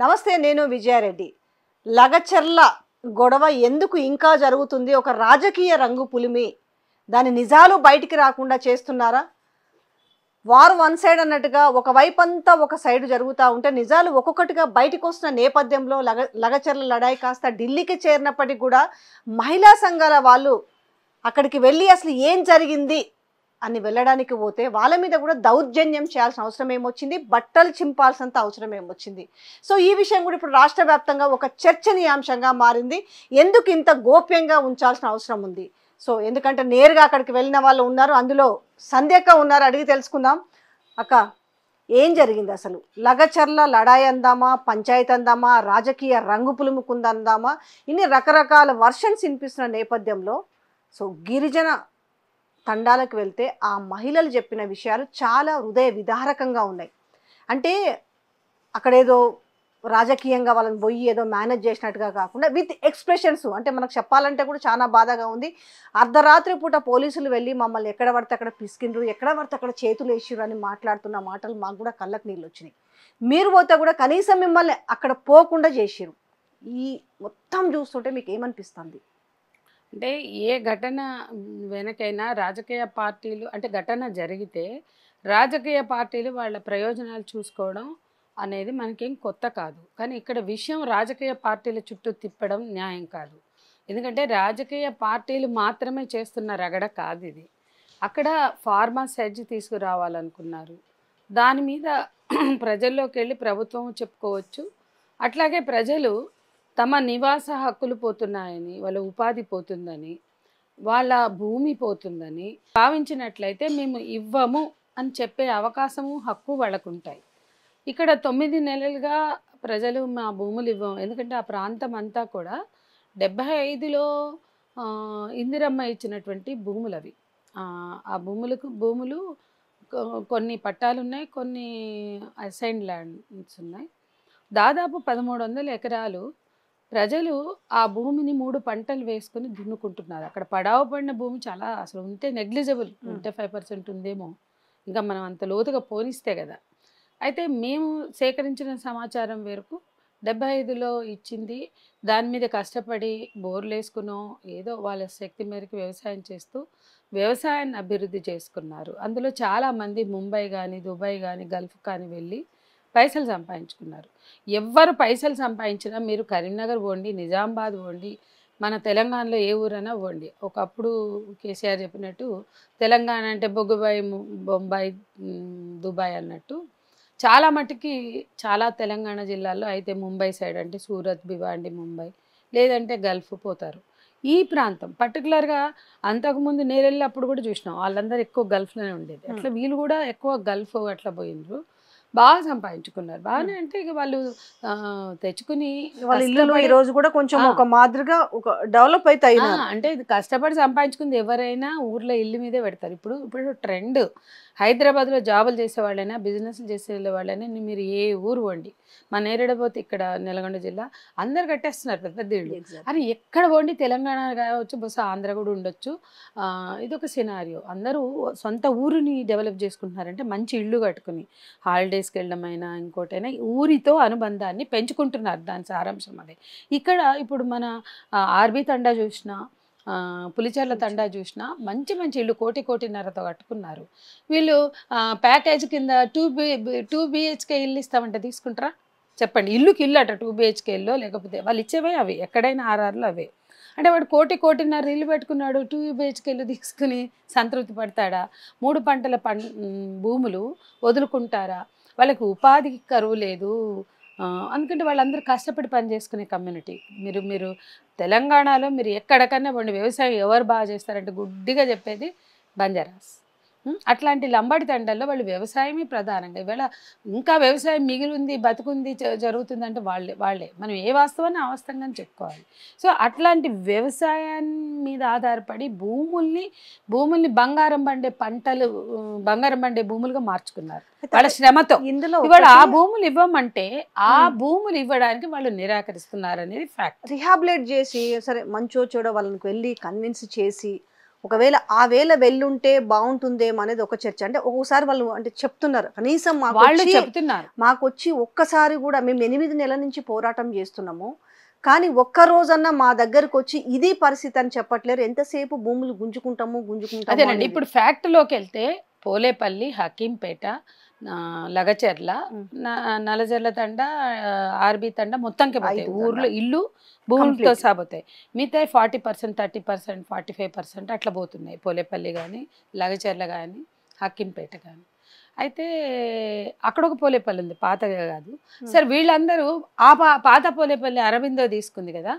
నమస్తే, నేను విజయారెడ్డి. లగచర్ల గొడవ ఎందుకు ఇంకా జరుగుతుంది? ఒక రాజకీయ రంగు పులిమి దాని నిజాలు బయటికి రాకుండా చేస్తున్నారా? వార్ వన్ సైడ్ అన్నట్టుగా ఒకవైపంతా ఒక సైడ్ జరుగుతూ ఉంటే నిజాలు ఒక్కొక్కటిగా బయటకు వస్తున్న నేపథ్యంలో లగచర్ల లడాయి కాస్త ఢిల్లీకి చేరినప్పటికీ కూడా మహిళా సంఘాల వాళ్ళు అక్కడికి వెళ్ళి అసలు ఏం జరిగింది అని వెళ్ళడానికి పోతే వాళ్ళ మీద కూడా దౌర్జన్యం చేయాల్సిన అవసరం ఏమొచ్చింది, బట్టలు చింపాల్సినంత అవసరం ఏమొచ్చింది. సో ఈ విషయం కూడా ఇప్పుడు రాష్ట్ర వ్యాప్తంగా ఒక చర్చనీయాంశంగా మారింది. ఎందుకు ఇంత గోప్యంగా ఉంచాల్సిన అవసరం ఉంది? సో ఎందుకంటే నేరుగా అక్కడికి వెళ్ళిన వాళ్ళు ఉన్నారు, అందులో సంధ్యక్క ఉన్నారు, అడిగి తెలుసుకుందాం. అక్క, ఏం జరిగింది అసలు? లగచర్ల లడాయి అందామా, పంచాయతీ అందామా, రాజకీయ రంగు పులుముకుందందామా? ఇన్ని రకరకాల వర్షన్స్ వినిపిస్తున్న నేపథ్యంలో సో గిరిజన తండాలకు వెళ్తే ఆ మహిళలు చెప్పిన విషయాలు చాలా హృదయ విదారకంగా ఉన్నాయి. అంటే అక్కడేదో రాజకీయంగా వాళ్ళని పోయి ఏదో మేనేజ్ చేసినట్టుగా కాకుండా విత్ ఎక్స్ప్రెషన్స్, అంటే మనకు చెప్పాలంటే కూడా చాలా బాధగా ఉంది. అర్ధరాత్రి పూట పోలీసులు వెళ్ళి మమ్మల్ని ఎక్కడ పడితే అక్కడ పిసికిండ్రు, ఎక్కడ పడితే అక్కడ చేతులు వేసిర్రు అని మాట్లాడుతున్న మాటలు మాకు కూడా కళ్ళకు నీళ్ళు వచ్చినాయి. మీరు పోతే కూడా కనీసం మిమ్మల్ని అక్కడ పోకుండా చేసిర్రు. ఈ మొత్తం చూస్తుంటే మీకు ఏమనిపిస్తుంది? అంటే ఏ ఘటన వెనకైనా రాజకీయ పార్టీలు, అంటే ఘటన జరిగితే రాజకీయ పార్టీలు వాళ్ళ ప్రయోజనాలు చూసుకోవడం అనేది మనకేం కొత్త కాదు. కానీ ఇక్కడ విషయం రాజకీయ పార్టీల చుట్టూ తిప్పడం న్యాయం కాదు. ఎందుకంటే రాజకీయ పార్టీలు మాత్రమే చేస్తున్న రగడ కాదు ఇది. అక్కడ ఫార్మర్స్ ఎడ్జ్ తీసుకురావాలనుకున్నారు. దాని మీద ప్రజల్లోకి వెళ్ళి ప్రభుత్వం చెప్పుకోవచ్చు. అట్లాగే ప్రజలు తమ నివాస హక్కులు పోతున్నాయని, వాళ్ళ ఉపాధి పోతుందని, వాళ్ళ భూమి పోతుందని భావించినట్లయితే మేము ఇవ్వము అని చెప్పే అవకాశము, హక్కు వాళ్ళకు ఉంటాయి. ఇక్కడ 9 నెలలుగా ప్రజలు మా భూములు ఇవ్వము, ఎందుకంటే ఆ ప్రాంతం అంతా కూడా 75లో ఇందిరమ్మ ఇచ్చినటువంటి భూములు అవి. ఆ భూములు కొన్ని పట్టాలు ఉన్నాయి, కొన్ని అసైన్డ్ ల్యాండ్స్ ఉన్నాయి. దాదాపు 1300 ఎకరాలు ప్రజలు ఆ భూమిని 3 పంటలు వేసుకొని దున్నుకుంటున్నారు. అక్కడ పడావ పడిన భూమి చాలా అసలు ఉంటే నెగ్లిజిబుల్, ఉంటే 5% ఉందేమో, ఇంకా మనం అంత లోతుగా పోనిస్తే కదా. అయితే మేము సేకరించిన సమాచారం వరకు 75లో ఇచ్చింది. దాని మీద కష్టపడి బోర్లు వేసుకునో ఏదో వాళ్ళ శక్తి మేరకు వ్యవసాయం చేస్తూ వ్యవసాయాన్ని అభివృద్ధి చేసుకున్నారు. అందులో చాలామంది ముంబై కానీ, దుబాయ్ కానీ, గల్ఫ్ కానీ వెళ్ళి పైసలు సంపాదించుకున్నారు. ఎవ్వరు పైసలు సంపాదించినా మీరు కరీంనగర్ పోండి, నిజామాబాద్ పోండి, మన తెలంగాణలో ఏ ఊరైనా పోండి. ఒకప్పుడు కేసీఆర్ చెప్పినట్టు తెలంగాణ అంటే బొగ్గుబాయి, బొంబాయి, దుబాయ్ అన్నట్టు చాలా మటుకి చాలా తెలంగాణ జిల్లాల్లో అయితే ముంబై సైడ్ అంటే సూరత్, భివాండి, ముంబై, లేదంటే గల్ఫ్ పోతారు. ఈ ప్రాంతం పర్టికులర్గా అంతకుముందు నేను వెళ్ళినప్పుడు కూడా చూసినాం, వాళ్ళందరూ ఎక్కువ గల్ఫ్లోనే ఉండేది. అట్లా వీళ్ళు కూడా ఎక్కువ గల్ఫ్ అట్లా పోయినరు, బాగా సంపాదించుకున్నారు. బాగానే అంటే ఇక వాళ్ళు తెచ్చుకుని వాళ్ళ ఇల్లు ఈ రోజు కూడా కొంచెం ఒక మాదిరిగా ఒక డెవలప్ అవుతాయి. అంటే ఇది కష్టపడి సంపాదించుకుంది ఎవరైనా ఊర్లో ఇల్లు మీదే పెడతారు. ఇప్పుడు ట్రెండ్ హైదరాబాద్లో జాబులు చేసేవాళ్ళైనా, బిజినెస్లు చేసే వాళ్ళైనా మీరు ఏ ఊరు వండి, మన నేరేడపోతే ఇక్కడ నల్గొండ జిల్లా అందరు కట్టేస్తున్నారు పెద్ద పెద్ద ఇళ్ళు. అది ఎక్కడ వండి తెలంగాణ కావచ్చు, బహుశా ఆంధ్ర కూడా ఉండొచ్చు. ఇదొక సినారియో. అందరూ సొంత ఊరిని డెవలప్ చేసుకుంటున్నారంటే మంచి ఇళ్ళు కట్టుకుని హాలిడేస్కి వెళ్ళడమైనా ఇంకోటైనా ఊరితో అనుబంధాన్ని పెంచుకుంటున్నారు. దాని సారాంశం అదే. ఇక్కడ ఇప్పుడు మన ఆర్బీ తండా చూసినా, పులిచెర్ల తండా చూసినా మంచి మంచి ఇల్లు కోటిన్నరతో కట్టుకున్నారు. వీళ్ళు ప్యాకేజ్ కింద 2 BHK ఇల్లు ఇస్తామంటే తీసుకుంటారా చెప్పండి? ఇల్లుకి ఇల్లు అట 2 BHK ఇల్లు, లేకపోతే వాళ్ళు ఇచ్చేవే అవి, ఎక్కడైనా RRలో అవే. అంటే వాడు కోటిన్నర ఇల్లు పెట్టుకున్నాడు, 2 BHK ఇల్లు తీసుకుని సంతృప్తి పడతాడా? 3 పంటల భూములు వదులుకుంటారా? వాళ్ళకి ఉపాధికి కరువు లేదు. అందుకంటే వాళ్ళందరూ కష్టపడి పని చేసుకునే కమ్యూనిటీ. మీరు తెలంగాణలో మీరు ఎక్కడికన్నా పోండి, వ్యవసాయం ఎవరు బాగా చేస్తారంటే గుడ్డిగా చెప్పేది బంజారాస్. అట్లాంటి లంబాడి తండాల్లో వాళ్ళు వ్యవసాయమే ప్రధానంగా. ఇవాళ ఇంకా వ్యవసాయం మిగిలింది, బతుకుంది, జరుగుతుందంటే వాళ్ళే మనం ఏ వాస్తవాన్ని ఆ వాస్తవంగానే చెప్పుకోవాలి. సో అట్లాంటి వ్యవసాయాన్ని మీద ఆధారపడి భూముల్ని బంగారం పండే పంటలు, బంగారం పండే భూములుగా మార్చుకున్నారు వాళ్ళ శ్రమతో. ఇందులో ఇవాళ ఆ భూములు ఇవ్వమంటే ఆ భూములు ఇవ్వడానికి వాళ్ళు నిరాకరిస్తున్నారు అనేది ఫ్యాక్ట్. రిహాబిలేట్ చేసి సరే మంచో చెడో వాళ్ళకి వెళ్ళి కన్విన్స్ చేసి ఒకవేళ ఆ వేళ వెళ్ళుంటే బాగుంటుందేమో అనేది ఒక చర్చ. అంటే ఒక్కోసారి వాళ్ళు అంటే చెప్తున్నారు కనీసం వాళ్ళు చెప్తున్నారు. మాకొచ్చి ఒక్కసారి కూడా మేము 8 నెలల నుంచి పోరాటం చేస్తున్నాము, కానీ ఒక్క రోజన్నా మా దగ్గరకు వచ్చి ఇది పరిస్థితి అని చెప్పట్లేరు. ఎంతసేపు భూములు గుంజుకుంటాము అదేనండి. అనేది. ఇప్పుడు ఫ్యాక్ట్‌లోకి వెళ్తే పోలేపల్లి, హకీంపేట, లగచెర్ల, నల్లజర్ల తండ, ఆర్బీ తండ మొత్తంకే పోతాయి. 5 ఊర్లో ఇల్లు భూములతో కంప్లీట్. సహా పోతాయి. మిగతాయి 40%, 30%, 45% అట్లా పోతున్నాయి. పోలేపల్లి కానీ, లగచెర్ల కానీ, హకీంపేట కానీ. అయితే అక్కడ ఒక పోలేపల్లి ఉంది, పాతగా కాదు. సరే వీళ్ళందరూ ఆ పాత పోలేపల్లి అరవిందో తీసుకుంది కదా,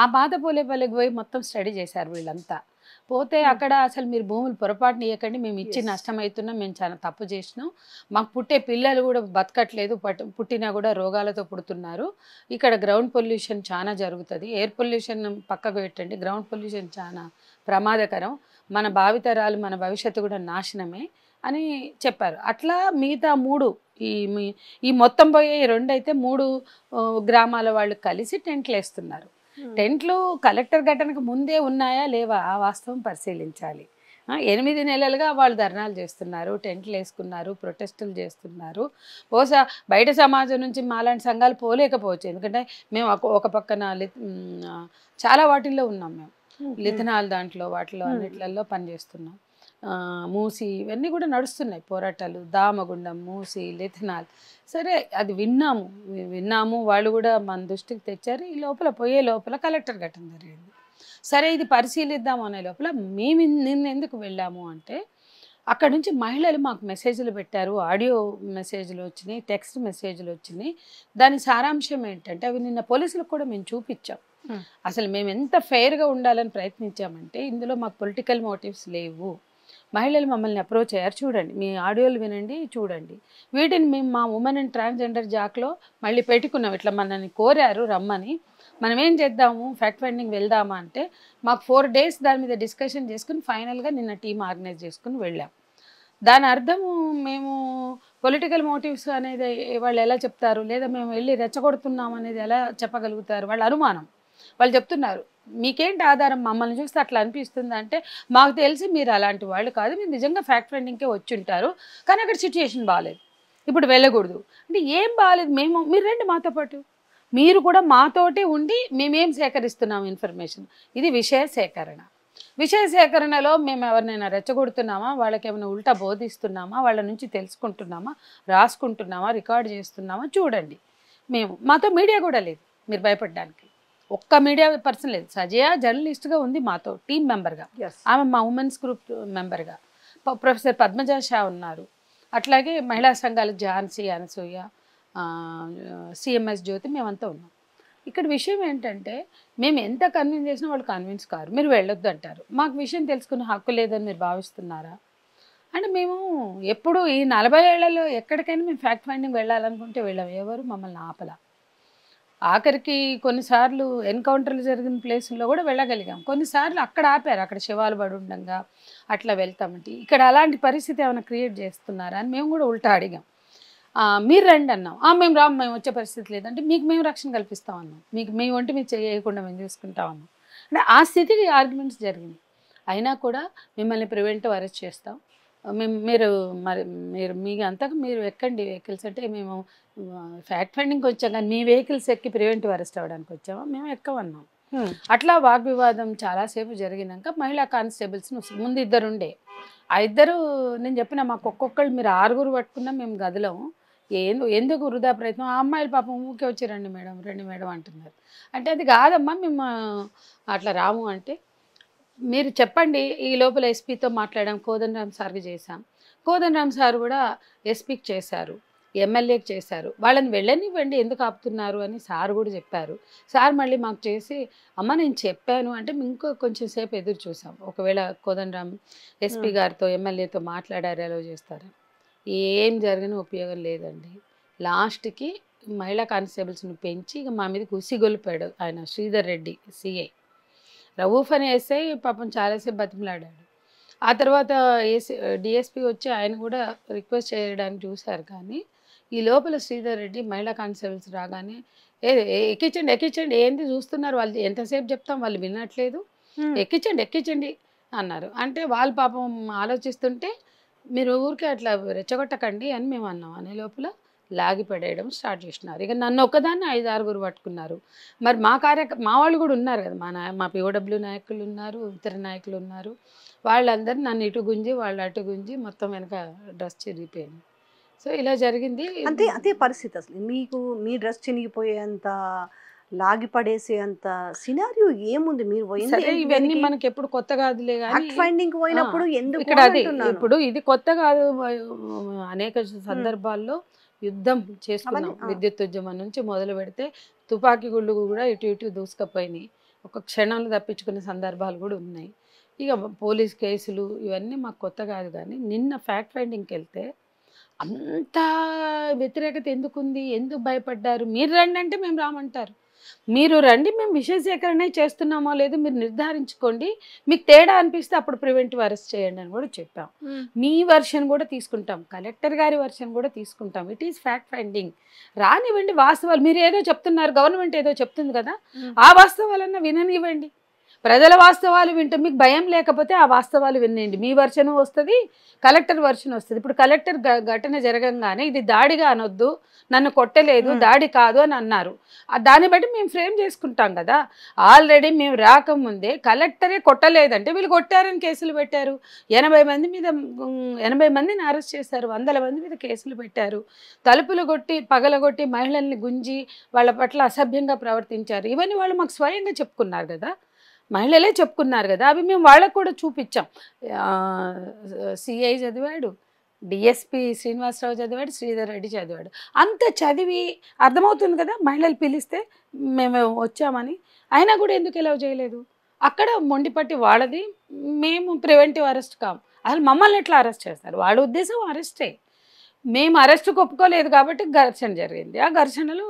ఆ పాత పోలేపల్లికి పోయి మొత్తం స్టడీ చేశారు వీళ్ళంతా. పోతే అక్కడ అసలు మీరు భూములు పొరపాటున ఇవ్వకండి, మేము ఇచ్చి నష్టం అవుతున్నాం, మేము చాలా తప్పు చేసినాం, మాకు పుట్టే పిల్లలు కూడా బతకట్లేదు, పుట్టినా కూడా రోగాలతో పుడుతున్నారు, ఇక్కడ గ్రౌండ్ పొల్యూషన్ చాలా జరుగుతుంది, ఎయిర్ పొల్యూషన్ పక్కకు పెట్టండి, గ్రౌండ్ పొల్యూషన్ చాలా ప్రమాదకరం, మన భావితరాలు మన భవిష్యత్తు కూడా నాశనమే అని చెప్పారు. అట్లా మిగతా 3 ఈ మొత్తం పోయే 2 అయితే 3 గ్రామాల వాళ్ళు కలిసి టెంట్లు వేస్తున్నారు. టెంట్లు కలెక్టర్ ఘటనకు ముందే ఉన్నాయా లేవా ఆ వాస్తవం పరిశీలించాలి. 8 నెలలుగా వాళ్ళు ధర్నాలు చేస్తున్నారు, టెంట్లు వేసుకున్నారు, ప్రొటెస్టులు చేస్తున్నారు. బహుశా బయట సమాజం నుంచి మాలాంటి సంఘాలు పోలేకపోవచ్చు, ఎందుకంటే మేము ఒక పక్కన చాలా వాటిల్లో ఉన్నాం, మేము లిథనాల్ దాంట్లో వాటిలో అన్నిట్లలో పనిచేస్తున్నాం. మూసి ఇవన్నీ కూడా నడుస్తున్నాయి పోరాటాలు, దామగుండం, మూసి, లిథనాల్. సరే అది విన్నాము, వాళ్ళు కూడా మన దృష్టికి తెచ్చారు. ఈ లోపల పోయే లోపల కలెక్టర్ ఘటన జరిగింది. సరే ఇది పరిశీలిద్దాము అనే లోపల మేము నిన్న ఎందుకు వెళ్ళాము అంటే, అక్కడ నుంచి మహిళలు మాకు మెసేజ్లు పెట్టారు, ఆడియో మెసేజ్లు వచ్చినాయి, టెక్స్ట్ మెసేజ్లు వచ్చినాయి. దాని సారాంశం ఏంటంటే అవి నిన్న పోలీసులకు కూడా మేము చూపించాం. అసలు మేము ఎంత ఫెయిర్గా ఉండాలని ప్రయత్నించామంటే ఇందులో మాకు పొలిటికల్ మోటివ్స్ లేవు. మహిళలు మమ్మల్ని అప్రోచ్ అయ్యారు, చూడండి మీ ఆడియోలు వినండి, చూడండి. వీటిని మేము మా ఉమెన్ అండ్ ట్రాన్స్జెండర్ జాక్లో మళ్ళీ పెట్టుకున్నాం. ఇట్లా మనల్ని కోరారు రమ్మని, మనం ఏం చేద్దాము ఫ్యాక్ట్ ఫైండింగ్ వెళ్దామా అంటే, మాకు 4 days దాని మీద డిస్కషన్ చేసుకుని ఫైనల్గా నిన్న టీం ఆర్గనైజ్ చేసుకుని వెళ్ళాం. దాని అర్థము మేము పొలిటికల్ మోటివ్స్ అనేది వాళ్ళు ఎలా చెప్తారు, లేదా మేము వెళ్ళి రెచ్చగొడుతున్నాం అనేది ఎలా చెప్పగలుగుతారు, వాళ్ళ అనుమానం. వాళ్ళు చెప్తున్నారు మీకేంటి ఆధారం, మమ్మల్ని చూస్తే అట్లా అనిపిస్తుంది అంటే, మాకు తెలిసి మీరు అలాంటి వాళ్ళు కాదు, మీరు నిజంగా ఫ్యాక్ట్ ఫైండింగ్కే వచ్చి ఉంటారు, కానీ అక్కడ సిచ్యుయేషన్ బాగాలేదు, ఇప్పుడు వెళ్ళకూడదు అంటే. ఏం బాగాలేదు, మీరు రండి మాతో పాటు, మీరు కూడా మాతోటే ఉండి మేమేం సేకరిస్తున్నాం ఇన్ఫర్మేషన్, ఇది విషయ సేకరణ. విషయ సేకరణలో మేము ఎవరినైనా రెచ్చగొడుతున్నామా, వాళ్ళకి ఏమైనా ఉల్టా బోధిస్తున్నామా, వాళ్ళ నుంచి తెలుసుకుంటున్నామా, రాసుకుంటున్నామా, రికార్డ్ చేస్తున్నామా చూడండి. మాతో మీడియా కూడా లేదు మీరు భయపడడానికి, ఒక్క మీడియా పర్సన్ లేదు. సజయ జర్నలిస్ట్గా ఉంది మాతో, టీం మెంబర్గా, ఆమె మా ఉమెన్స్ గ్రూప్ మెంబర్గా, ప్రొఫెసర్ పద్మజ షా ఉన్నారు, అట్లాగే మహిళా సంఘాలకు ఝాన్సీ, అనసూయ, సిఎంఎస్ జ్యోతి, మేమంతా ఉన్నాం. ఇక్కడ విషయం ఏంటంటే, మేము ఎంత కన్విన్స్ చేసినా వాళ్ళు కన్విన్స్ కారు, మీరు వెళ్ళొద్దు అంటారు. మాకు విషయం తెలుసుకునే హక్కు లేదని మీరు భావిస్తున్నారా అంటే, మేము ఎప్పుడు ఈ 40 ఏళ్లలో ఎక్కడికైనా మేము ఫ్యాక్ట్ ఫైండింగ్ వెళ్ళాలనుకుంటే వెళ్ళాం, ఎవరు మమ్మల్ని ఆపలా. ఆఖరికి కొన్నిసార్లు ఎన్కౌంటర్లు జరిగిన ప్లేసుల్లో కూడా వెళ్ళగలిగాం, కొన్నిసార్లు అక్కడ ఆపారు, అక్కడ శవాలు పడి ఉండగా అట్లా వెళ్తామంటే. ఇక్కడ అలాంటి పరిస్థితి ఏమైనా క్రియేట్ చేస్తున్నారా అని మేము కూడా ఉల్టా అడిగాం. మీరు రండి అన్నాం, మేము రాము, మేము వచ్చే పరిస్థితి లేదంటే, మీకు మేము రక్షణ కల్పిస్తాం అన్నాం, మీ ఒంటి మీరు చేయకుండా మేము చూసుకుంటాం అన్నాం. అంటే ఆ స్థితికి ఆర్గ్యుమెంట్స్ జరిగినాయి. అయినా కూడా మిమ్మల్ని ప్రివెంటివ్ అరెస్ట్ చేస్తాం, మీరు మీ అంతకు మీరు ఎక్కండి వెహికల్స్ అంటే, మేము ఫ్యాక్ట్ ఫైండింగ్కి వచ్చాం కానీ మీ వెహికల్స్ ఎక్కి ప్రివెంటివ్ అరెస్ట్ అవ్వడానికి వచ్చామా, మేము ఎక్కమన్నాం. అట్లా వాగ్వివాదం చాలాసేపు జరిగినాక మహిళా కానిస్టేబుల్స్ ముందు 2 ఉండే, ఆ 2 నేను చెప్పిన మాకు ఒక్కొక్కళ్ళు మీరు 6 పట్టుకున్నా మేము గదిలో, ఎందుకు వృధా ప్రయత్నం, ఆ అమ్మాయిలు పాపం ఊకే వచ్చి రండి మేడం అంటున్నారు. అంటే అది కాదమ్మా, మేము అట్లా రాము అంటే, మీరు చెప్పండి. ఈ లోపల ఎస్పీతో మాట్లాడాం, కోదండరామ్ సార్కి చేశాం, కోదండరామ్ సార్ కూడా ఎస్పీకి చేశారు, ఎమ్మెల్యేకి చేశారు, వాళ్ళని వెళ్ళనివ్వండి ఎందుకు ఆపుతున్నారు అని సార్ కూడా చెప్పారు. సార్ మళ్ళీ మాకు చేసి, అమ్మ నేను చెప్పాను అంటే ఇంకో కొంచెం సేపు ఎదురు చూసాం, ఒకవేళ కోదండరామ్ ఎస్పీ గారితో ఎమ్మెల్యేతో మాట్లాడారు ఎలా చేస్తారు. ఏం జరిగిన ఉపయోగం లేదండి. లాస్ట్కి మహిళా కానిస్టేబుల్స్ని పెంచి ఇక మా మీద ఉసిగొలిపాడు ఆయన శ్రీధర్ రెడ్డి సిఐ. రవూఫ్ అని ఎస్ఐ పాపం చాలాసేపు బతిమలాడాడు. ఆ తర్వాత డిఎస్పీ వచ్చి ఆయన కూడా రిక్వెస్ట్ చేయడానికి చూశారు, కానీ ఈ లోపల శ్రీధర్ రెడ్డి మహిళా కానిస్టేబుల్స్ రాగానే ఎక్కించండి ఏంది చూస్తున్నారు, వాళ్ళు ఎంతసేపు చెప్తాం, వాళ్ళు వినట్లేదు, ఎక్కించండి అన్నారు. అంటే వాళ్ళు పాపం ఆలోచిస్తుంటే మీరు ఊరికే అట్లా రెచ్చగొట్టకండి అని మేము అన్నాం. అనే లోపల లాగి పడేయడం స్టార్ట్ చేసినారు. ఇక నన్ను ఒక్కదాన్ని 5, 6 పట్టుకున్నారు. మరి మా వాళ్ళు కూడా ఉన్నారు కదా, మా పిఓడబ్ల్యూ నాయకులు ఉన్నారు, ఇతర నాయకులు ఉన్నారు. వాళ్ళందరూ నన్ను ఇటు గుంజి వాళ్ళు అటు గుంజి మొత్తం వెనక డ్రెస్ చిరిగిపోయింది. సో ఇలా జరిగింది. అంతే అదే పరిస్థితి. అసలు మీకు మీ డ్రెస్ చినిగిపోయేంత లాగి పడేసేంత సినారియో ఏముంది? మీరు పోయింది సరే ఇవన్నీ మనకి ఎప్పుడు కొత్త కాదులే కానీ ఫ్యాక్ట్ ఫైండింగ్ పోయినప్పుడు ఎందుకు ఇక్కడ అని అది అంటున్నాను. ఇప్పుడు ఇది కొత్త కాదు. అనేక సందర్భాల్లో యుద్ధం చేసుకున్నాం. అవన్నీ, విద్యుత్ ఉద్యమం నుంచి మొదలు పెడితే తుపాకీ గుళ్ళు కూడా ఇటు ఇటు దూసుకపోయినాయి. ఒక క్షణంలో తప్పించుకునే సందర్భాలు కూడా ఉన్నాయి. ఇక పోలీస్ కేసులు ఇవన్నీ మాకు కొత్త కాదు. కానీ నిన్న ఫ్యాక్ట్ ఫైండింగ్కి వెళ్తే అంత వ్యతిరేకత ఎందుకుంది, ఎందుకు భయపడ్డారు? మీరు రండి అంటే మేము రామంటారు. మీరు రండి, మేము విషయ సేకరణ చేస్తున్నామో లేదో మీరు నిర్ధారించుకోండి, మీకు తేడా అనిపిస్తే అప్పుడు ప్రివెంటివ్ అరెస్ట్ చేయండి అని కూడా చెప్పాం. మీ వర్షన్ కూడా తీసుకుంటాం, కలెక్టర్ గారి వర్షన్ కూడా తీసుకుంటాం. It is fact finding. రానివ్వండి వాస్తవాలు. మీరు ఏదో చెప్తున్నారు, గవర్నమెంట్ ఏదో చెప్తుంది కదా, ఆ వాస్తవాలన్నా విననివ్వండి. ప్రజల వాస్తవాలు వింటే మీకు భయం లేకపోతే ఆ వాస్తవాలు వినండి. మీ వర్షన్ వస్తుంది, కలెక్టర్ వర్షన్ వస్తుంది. ఇప్పుడు కలెక్టర్ ఘటన జరగంగానే ఇది దాడిగా అనొద్దు, నన్ను కొట్టలేదు, దాడి కాదు అని అన్నారు. దాన్ని బట్టి మేము ఫ్రేమ్ చేసుకుంటాం కదా. ఆల్రెడీ మేము రాకముందే కలెక్టరే కొట్టలేదంటే వీళ్ళు కొట్టారని కేసులు పెట్టారు. 80 మందిని అరెస్ట్ చేశారు, 100 మంది మీద కేసులు పెట్టారు. తలుపులు కొట్టి పగలగొట్టి మహిళల్ని గుంజి వాళ్ళ పట్ల అసభ్యంగా ప్రవర్తించారు. ఇవన్నీ వాళ్ళు మాకు స్వయంగా చెప్పుకున్నారు కదా, మహిళలే చెప్పుకున్నారు కదా. అవి మేము వాళ్ళకు కూడా చూపించాం. సిఐ చదివాడు, డిఎస్పి శ్రీనివాసరావు చదివాడు, శ్రీధర్ రెడ్డి చదివాడు. అంత చదివి అర్థమవుతుంది కదా మహిళలు పిలిస్తే మేము వచ్చామని. అయినా కూడా ఎందుకు ఎలవ్ చేయలేదు? అక్కడ మొండిపట్టి వాళ్ళది, మేము ప్రివెంటివ్ అరెస్ట్ కాము. అసలు మమ్మల్ని ఎట్లా అరెస్ట్ చేస్తారు? వాళ్ళ ఉద్దేశం అరెస్టే. మేము అరెస్ట్కి ఒప్పుకోలేదు కాబట్టి ఘర్షణ జరిగింది. ఆ ఘర్షణలో